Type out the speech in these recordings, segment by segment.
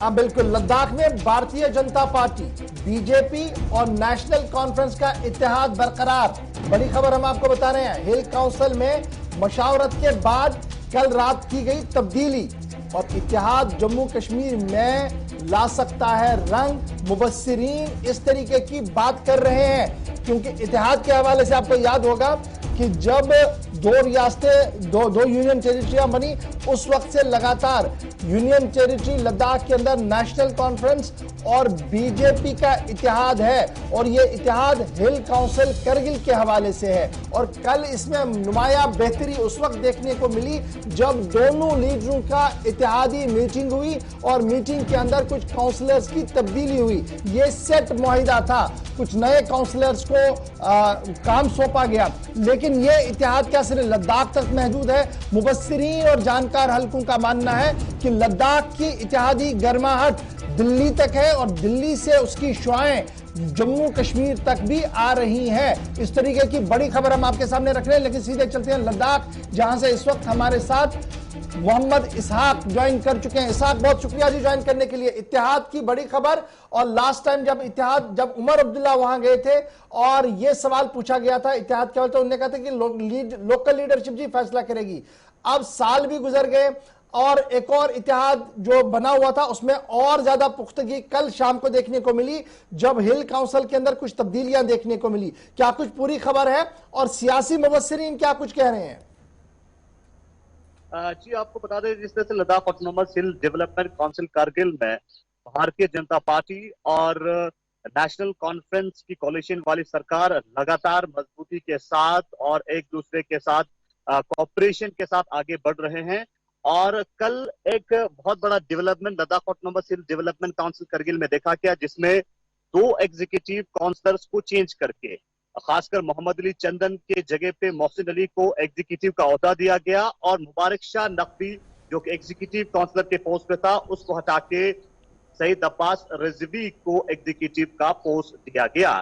हाँ बिल्कुल, लद्दाख में भारतीय जनता पार्टी, बीजेपी और नेशनल कॉन्फ्रेंस का इत्तेहाद बरकरार। बड़ी खबर हम आपको बता रहे हैं। हिल काउंसिल में मशावरत के बाद कल रात की गई तब्दीली और इत्तेहाद जम्मू कश्मीर में ला सकता है रंग। मुबस्सिरीन इस तरीके की बात कर रहे हैं क्योंकि इत्तेहाद के हवाले से आपको याद होगा कि जब दो रियासतें दो यूनियन टेरिटरियां बनी, उस वक्त से लगातार यूनियन टेरिटरी लद्दाख के अंदर नेशनल कॉन्फ्रेंस और बीजेपी का इत्तेहाद है और ये इत्तेहाद हिल काउंसिल करगिल के हवाले से है। और कल इसमें नुमाया बेहतरी उस वक्त देखने को मिली जब दोनों लीडरों का इत्तेहादी मीटिंग हुई और मीटिंग के अंदर कुछ काउंसलर्स की तब्दीली हुई। ये सेट मुआहिदा था, कुछ नए काउंसलर्स को काम सौंपा गया, लेकिन ये इत्तेहाद क्या सिर्फ लद्दाख तक महदूद है? मुबस्सिरीन और जानकार हल्कों का मानना है कि लद्दाख की इत्तेहादी गर्माहट दिल्ली तक है और दिल्ली से उसकी शुआएं जम्मू कश्मीर तक भी आ रही हैं। इस तरीके की बड़ी खबर हम आपके सामने रख रहे हैं, लेकिन सीधे चलते हैं लद्दाख, जहां से इस वक्त हमारे साथ मोहम्मद इसहाक ज्वाइन कर चुके हैं। इसहाक, बहुत शुक्रिया जी ज्वाइन करने के लिए। इत्तेहाद की बड़ी खबर, और लास्ट टाइम जब उमर अब्दुल्ला वहां गए थे और यह सवाल पूछा गया था इत्तेहाद के, तो उन्होंने कहा था कि लोकल लीडरशिप जी फैसला करेगी। अब साल भी गुजर गए और एक और इत्तेहाद जो बना हुआ था उसमें और ज्यादा पुख्तगी कल शाम को देखने को मिली जब हिल काउंसिल के अंदर कुछ तब्दीलियां देखने को मिली। क्या कुछ पूरी खबर है और सियासी मुबस्सिरीन क्या कुछ कह रहे हैं? जी आपको बता दें, जिस तरह से लद्दाख ऑटोनोमस हिल डेवलपमेंट काउंसिल कारगिल में भारतीय जनता पार्टी और नेशनल कॉन्फ्रेंस की कोalition वाली सरकार लगातार मजबूती के साथ और एक दूसरे के साथ कोऑपरेशन के साथ आगे बढ़ रहे हैं। और कल एक बहुत बड़ा डेवलपमेंट लद्दाख ऑटोनोमस हिल डेवलपमेंट काउंसिल करगिल में देखा गया, जिसमें 2 एग्जीक्यूटिव काउंसलर्स को चेंज करके खासकर मोहम्मद अली चंदन के जगह पे मोहसिन अली को एग्जीक्यूटिव का ओहदा दिया गया और मुबारक शाह नकवी जो कि एग्जीक्यूटिव काउंसलर के पोस्ट पे था उसको हटा के सईद अब्बास रिजवी को एग्जीक्यूटिव का पोस्ट दिया गया।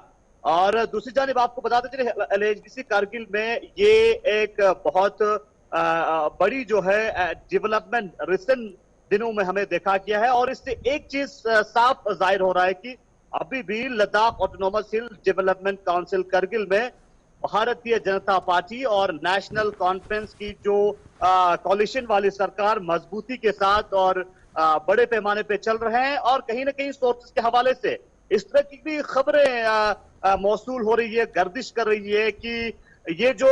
और दूसरी जानिब आपको बता दें एलएचडीसी कारगिल में ये एक बहुत बड़ी जो है डेवलपमेंट रिसेंट दिनों में हमें देखा गया है और इससे एक चीज साफ जाहिर हो रहा है कि अभी भी लद्दाख ऑटोनोमस हिल डेवलपमेंट काउंसिल करगिल में भारतीय जनता पार्टी और नेशनल कॉन्फ्रेंस की जो कोalition वाली सरकार मजबूती के साथ और बड़े पैमाने पे चल रहे हैं। और कहीं ना कहीं सोर्सेस के हवाले से इस तरह की भी खबरें मौसूल हो रही है, गर्दिश कर रही है कि ये जो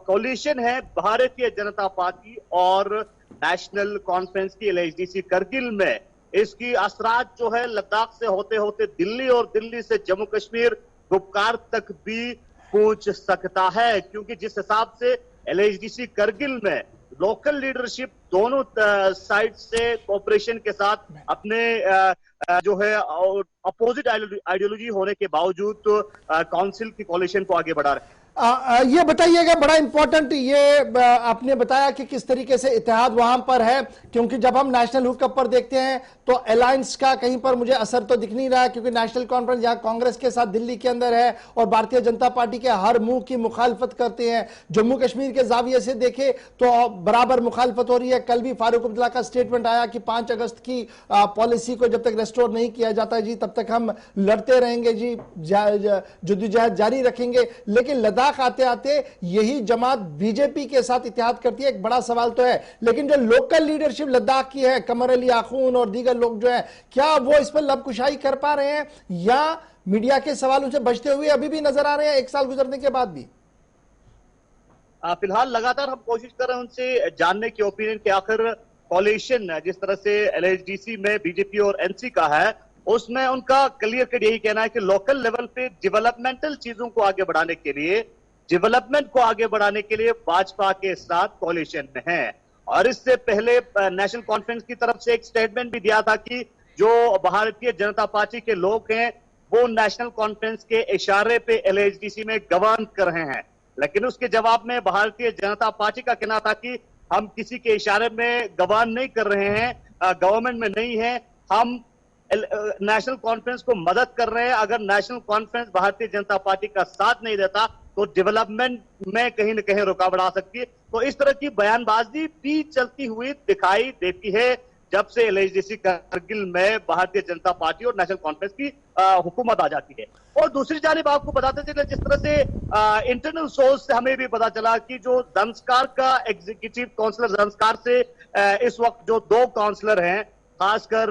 कोalition है भारतीय जनता पार्टी और नेशनल कॉन्फ्रेंस की एलएचडीसी करगिल में, इसकी असरात जो है लद्दाख से होते होते दिल्ली और दिल्ली से जम्मू कश्मीर गुपकार तक भी पहुंच सकता है। क्योंकि जिस हिसाब से एलएचडीसी करगिल में लोकल लीडरशिप दोनों साइड से कोऑपरेशन के साथ अपने जो है अपोजिट आइडियोलॉजी होने के बावजूद काउंसिल की कोalition को आगे बढ़ा रहे हैं। ये बताइएगा, बड़ा इंपॉर्टेंट ये आपने बताया कि किस तरीके से इत्तेहाद वहां पर है, क्योंकि जब हम नेशनल हुकअप पर देखते हैं तो अलायंस का कहीं पर मुझे असर तो दिख नहीं रहा है, क्योंकि नेशनल कॉन्फ्रेंस यहाँ कांग्रेस के साथ दिल्ली के अंदर है और भारतीय जनता पार्टी के हर मुंह की मुखालफत करते हैं। जम्मू कश्मीर के जाविये से देखे तो बराबर मुखालफत हो रही है। कल भी फारूक अब्दुल्ला का स्टेटमेंट आया कि 5 अगस्त की पॉलिसी को जब तक रेस्टोर नहीं किया जाता जी तब तक हम लड़ते रहेंगे जी, जद्दोजहद जारी रखेंगे। लेकिन लद्दाख आते आते यही जमात बीजेपी के साथ इत्तेहाद करती है। एक बड़ा सवाल तो है, लेकिन जो लोकल लीडरशिप लद्दाख की है, कमर अली आखून और दीगर लोग जो है, क्या वो इस पर लबकुशाई कर पा रहे हैं या मीडिया के सवालों से बचते हुए अभी भी नजर आ रहे हैं 1 साल गुजरने के बाद भी? फिलहाल लगातार हम कोशिश कर रहे हैं उनसे जानने की ओपिनियन के आखिर कोalition जिस तरह से एलएचडीसी में बीजेपी और एनसी का है उसमें उनका क्लियर कट यही कहना है कि लोकल लेवल पे डेवलपमेंटल चीजों को आगे बढ़ाने के लिए, डेवलपमेंट को आगे बढ़ाने के लिए भाजपा के साथ कोalition में है। और इससे पहले नेशनल कॉन्फ्रेंस की तरफ से एक स्टेटमेंट भी दिया था कि जो भारतीय जनता पार्टी के लोग हैं वो नेशनल कॉन्फ्रेंस के इशारे पे एलएचडीसी में गवर्न कर रहे हैं। लेकिन उसके जवाब में भारतीय जनता पार्टी का कहना था कि हम किसी के इशारे में गवर्न नहीं कर रहे हैं, गवर्नमेंट में नहीं है, हम नेशनल कॉन्फ्रेंस को मदद कर रहे हैं। अगर national conference Bharatiya Janata party का साथ नहीं देता तो डेवलपमेंट में कहीं न कहीं रुकावट आ सकती है। तो इस तरह की बयानबाजी भी चलती हुई दिखाई देती है जब से एलएचडीसी कारगिल में भारतीय जनता पार्टी और नेशनल कॉन्फ्रेंस की हुकूमत आ जाती है। और दूसरी जानिब आपको बताते चले, जिस तरह से इंटरनल सोर्स से हमें भी पता चला कि जो ज़ंस्कार का एग्जीक्यूटिव काउंसिलर ज़ंस्कार से इस वक्त जो 2 काउंसलर हैं, खासकर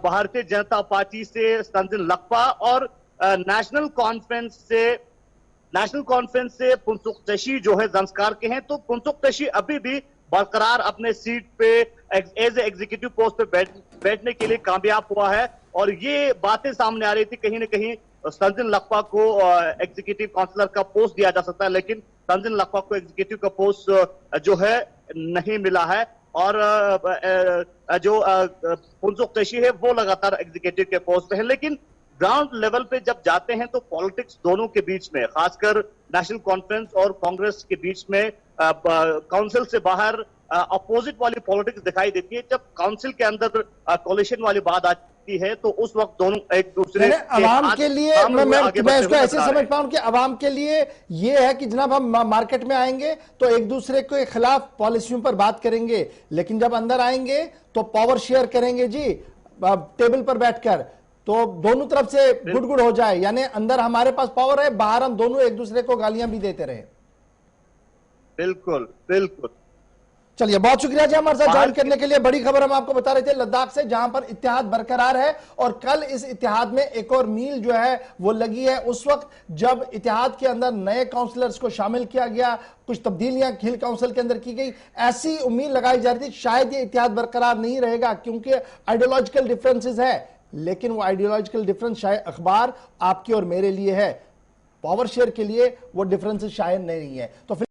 भारतीय जनता पार्टी से तंजिन लकपा और नेशनल कॉन्फ्रेंस से पुंसुक तशी जो है ज़ंस्कार के हैं, तो पुंसुक तशी अभी भी बरकरार अपने सीट पे एज एग्जीक्यूटिव पोस्ट पे बैठने के लिए कामयाब हुआ है। और ये बातें सामने आ रही थी कहीं ना कहीं तंजिन लकपा को एग्जीक्यूटिव काउंसलर का पोस्ट दिया जा सकता है, लेकिन तंजिन लकपा को एग्जीक्यूटिव का पोस्ट जो है नहीं मिला है। और जो पुंसुक तशी है वो लगातार एग्जीक्यूटिव के पोस्ट पे है। लेकिन ग्राउंड लेवल पे जब जाते हैं तो पॉलिटिक्स दोनों के बीच में, खासकर नेशनल कॉन्फ्रेंस और कांग्रेस के बीच में काउंसिल से बाहर अपोजिट वाली पॉलिटिक्स दिखाई देती है। जब काउंसिल के अंदर कोalition वाली बात आती है तो उस वक्त दोनों एक दूसरे अवाम के लिए मैं इसको ऐसे समझ पाऊं कि अवाम के लिए ये है कि जनाब हम मार्केट में आएंगे तो एक दूसरे के खिलाफ पॉलिसियों पर बात करेंगे, लेकिन जब अंदर आएंगे तो पावर शेयर करेंगे जी टेबल पर बैठकर, तो दोनों तरफ से गुड गुड हो जाए। यानी अंदर हमारे पास पावर है, बाहर हम दोनों एक दूसरे को गालियां भी देते रहे। बिल्कुल बिल्कुल। चलिए, बहुत शुक्रिया जी हमारे साथ ज्वाइन करने के लिए। बड़ी खबर हम आपको बता रहे थे लद्दाख से, जहां पर इत्तेहाद बरकरार है और कल इस इत्तेहाद में एक और मील जो है वो लगी है। उस वक्त जब इत्तेहाद के अंदर नए काउंसलर्स को शामिल किया गया, कुछ तब्दीलियां हिल काउंसिल के अंदर की गई, ऐसी उम्मीद लगाई जा रही थी शायद ये इत्तेहाद बरकरार नहीं रहेगा क्योंकि आइडियोलॉजिकल डिफरेंसेस है। लेकिन वो आइडियोलॉजिकल डिफरेंस शायद अखबार आपके और मेरे लिए है, पावर शेयर के लिए वो डिफरेंसेस शायद नहीं है। तो